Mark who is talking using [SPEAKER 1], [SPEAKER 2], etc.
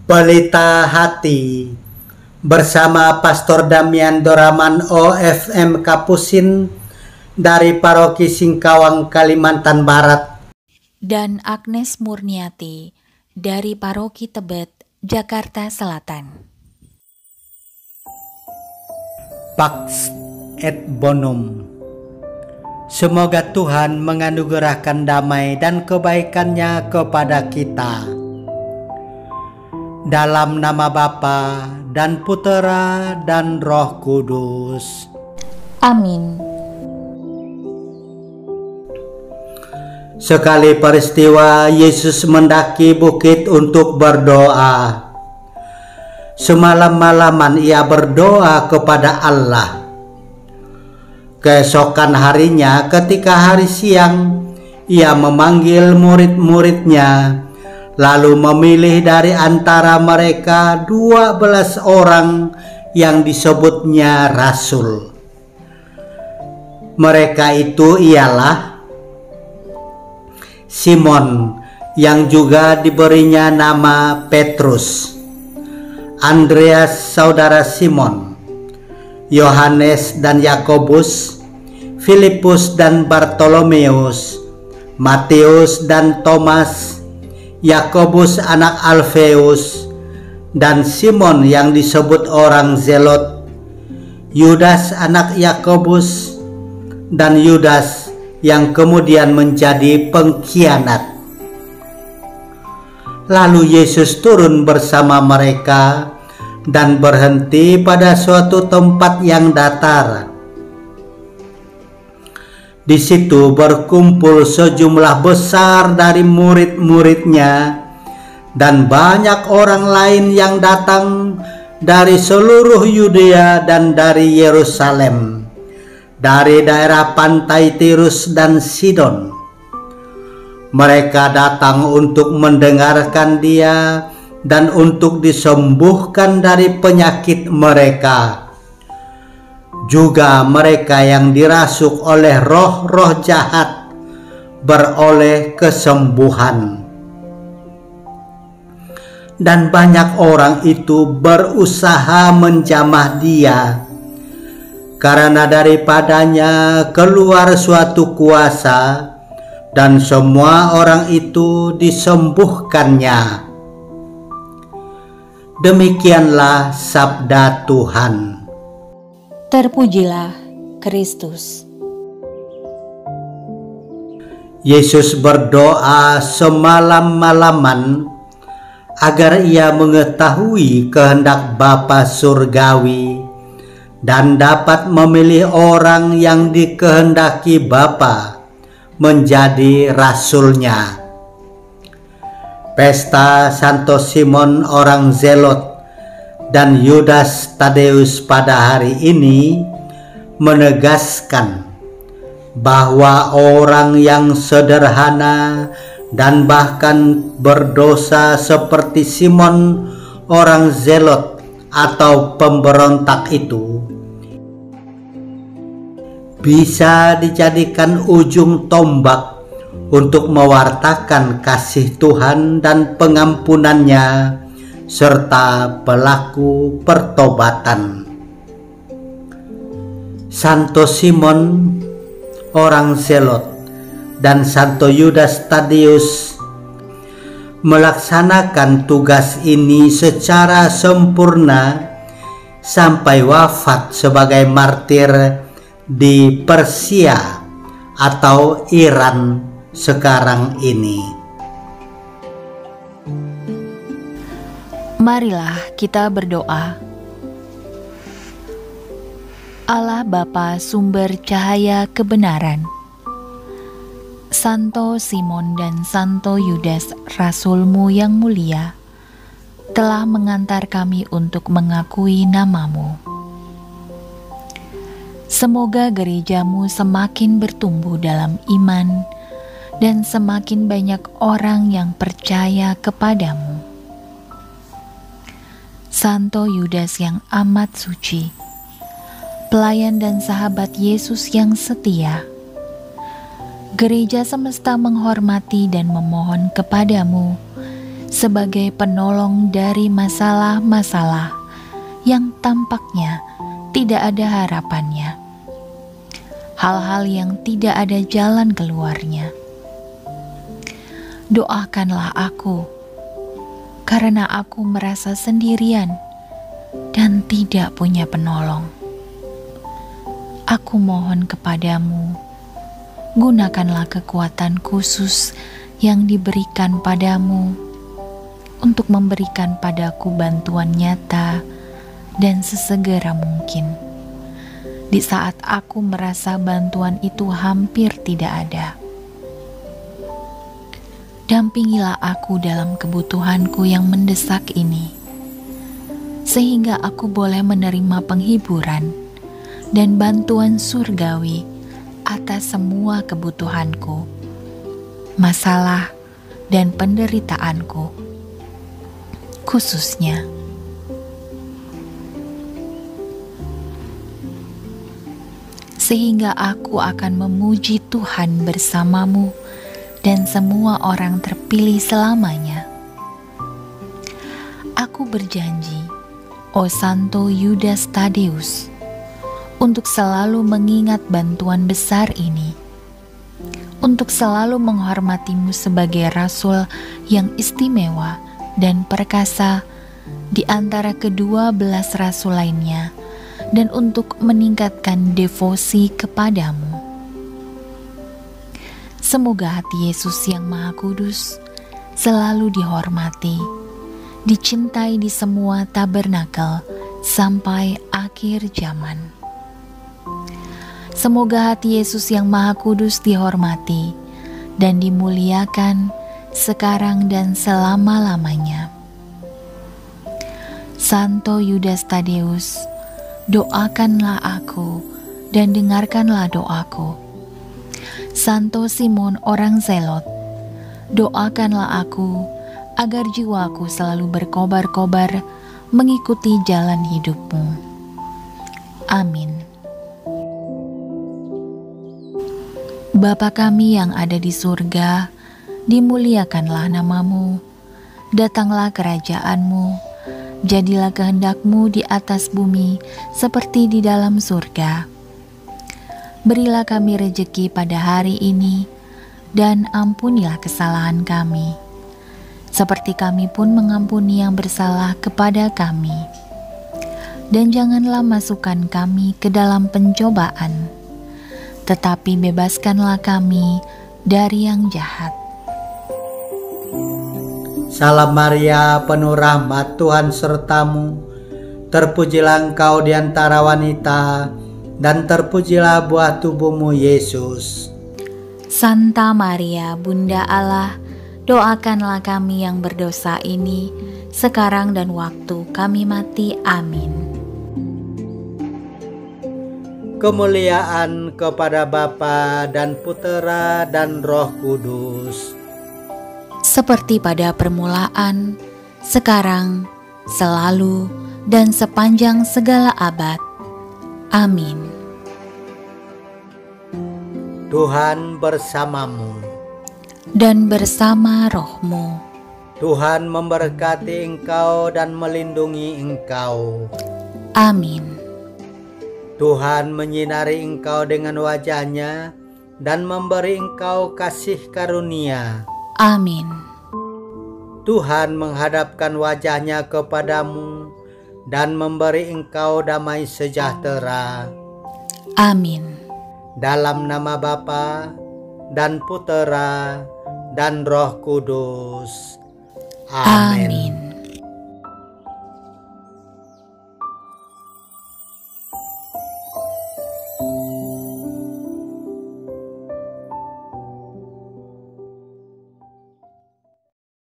[SPEAKER 1] Pelita Hati bersama Pastor Damian Doraman OFM Kapusin dari Paroki Singkawang, Kalimantan Barat,
[SPEAKER 2] dan Agnes Murniati dari Paroki Tebet, Jakarta Selatan.
[SPEAKER 1] Pax et Bonum. Semoga Tuhan menganugerahkan damai dan kebaikan-Nya kepada kita. Dalam nama Bapa dan Putera dan Roh Kudus.
[SPEAKER 2] Amin.
[SPEAKER 1] Sekali peristiwa Yesus mendaki bukit untuk berdoa. Semalam-malaman ia berdoa kepada Allah. Keesokan harinya ketika hari siang, ia memanggil murid-muridnya, lalu memilih dari antara mereka 12 orang yang disebutnya rasul. Mereka itu ialah Simon yang juga diberinya nama Petrus, Andreas saudara Simon, Yohanes dan Yakobus, Filipus dan Bartolomeus, Matius dan Thomas, Yakobus anak Alfeus, dan Simon yang disebut orang Zelot, Yudas anak Yakobus, dan Yudas yang kemudian menjadi pengkhianat. Lalu Yesus turun bersama mereka dan berhenti pada suatu tempat yang datar. Di situ berkumpul sejumlah besar dari murid-muridnya dan banyak orang lain yang datang dari seluruh Yudea dan dari Yerusalem, dari daerah pantai Tirus dan Sidon. Mereka datang untuk mendengarkan Dia dan untuk disembuhkan dari penyakit mereka. Juga mereka yang dirasuk oleh roh-roh jahat beroleh kesembuhan. Dan banyak orang itu berusaha menjamah Dia, karena daripadanya keluar suatu kuasa, dan semua orang itu disembuhkannya. Demikianlah sabda Tuhan.
[SPEAKER 2] Terpujilah Kristus.
[SPEAKER 1] Yesus berdoa semalam-malaman agar ia mengetahui kehendak Bapa Surgawi dan dapat memilih orang yang dikehendaki Bapa menjadi rasulnya. Pesta Santo Simon orang Zelot dan Yudas Tadeus pada hari ini menegaskan bahwa orang yang sederhana dan bahkan berdosa seperti Simon orang Zelot atau pemberontak itu bisa dijadikan ujung tombak untuk mewartakan kasih Tuhan dan pengampunannya serta pelaku pertobatan. Santo Simon orang Zelot dan Santo Yudas Tadeus melaksanakan tugas ini secara sempurna sampai wafat sebagai martir di Persia atau Iran sekarang ini.
[SPEAKER 2] Marilah kita berdoa. Allah Bapa sumber cahaya kebenaran, Santo Simon dan Santo Yudas Rasul-Mu yang mulia telah mengantar kami untuk mengakui nama-Mu. Semoga gereja-Mu semakin bertumbuh dalam iman dan semakin banyak orang yang percaya kepadamu. Santo Yudas yang amat suci, pelayan dan sahabat Yesus yang setia, gereja semesta menghormati dan memohon kepadamu sebagai penolong dari masalah-masalah yang tampaknya tidak ada harapannya, hal-hal yang tidak ada jalan keluarnya. Doakanlah aku, karena aku merasa sendirian dan tidak punya penolong. Aku mohon kepadamu, gunakanlah kekuatan khusus yang diberikan padamu untuk memberikan padaku bantuan nyata dan sesegera mungkin di saat aku merasa bantuan itu hampir tidak ada. Dampingilah aku dalam kebutuhanku yang mendesak ini, sehingga aku boleh menerima penghiburan dan bantuan surgawi atas semua kebutuhanku, masalah, dan penderitaanku, khususnya sehingga aku akan memuji Tuhan bersamamu dan semua orang terpilih selamanya. Aku berjanji, O Santo Yudas Tadeus, untuk selalu mengingat bantuan besar ini, untuk selalu menghormatimu sebagai rasul yang istimewa dan perkasa di antara ke-12 rasul lainnya, dan untuk meningkatkan devosi kepadamu. Semoga hati Yesus yang Maha Kudus selalu dihormati, dicintai di semua tabernakel sampai akhir zaman. Semoga hati Yesus yang Maha Kudus dihormati dan dimuliakan sekarang dan selama-lamanya. Santo Yudas Tadeus, doakanlah aku dan dengarkanlah doaku. Santo Simon orang Zelot, doakanlah aku agar jiwaku selalu berkobar-kobar mengikuti jalan hidupmu. Amin. Bapa kami yang ada di surga, dimuliakanlah namamu, datanglah kerajaanmu, jadilah kehendakmu di atas bumi seperti di dalam surga. Berilah kami rejeki pada hari ini, dan ampunilah kesalahan kami, seperti kami pun mengampuni yang bersalah kepada kami. Dan janganlah masukkan kami ke dalam pencobaan, tetapi bebaskanlah kami dari yang jahat.
[SPEAKER 1] Salam Maria, penuh rahmat, Tuhan sertamu. Terpujilah engkau di antara wanita, dan terpujilah buah tubuhmu, Yesus.
[SPEAKER 2] Santa Maria, Bunda Allah, doakanlah kami yang berdosa ini, sekarang dan waktu kami mati. Amin.
[SPEAKER 1] Kemuliaan kepada Bapa dan Putera dan Roh Kudus,
[SPEAKER 2] seperti pada permulaan, sekarang, selalu, dan sepanjang segala abad. Amin.
[SPEAKER 1] Tuhan bersamamu.
[SPEAKER 2] Dan bersama rohmu.
[SPEAKER 1] Tuhan memberkati engkau dan melindungi engkau.
[SPEAKER 2] Amin.
[SPEAKER 1] Tuhan menyinari engkau dengan wajah-Nya dan memberi engkau kasih karunia.
[SPEAKER 2] Amin.
[SPEAKER 1] Tuhan menghadapkan wajah-Nya kepadamu dan memberi engkau damai sejahtera.
[SPEAKER 2] Amin.
[SPEAKER 1] Dalam nama Bapa dan Putera dan Roh Kudus. Amin.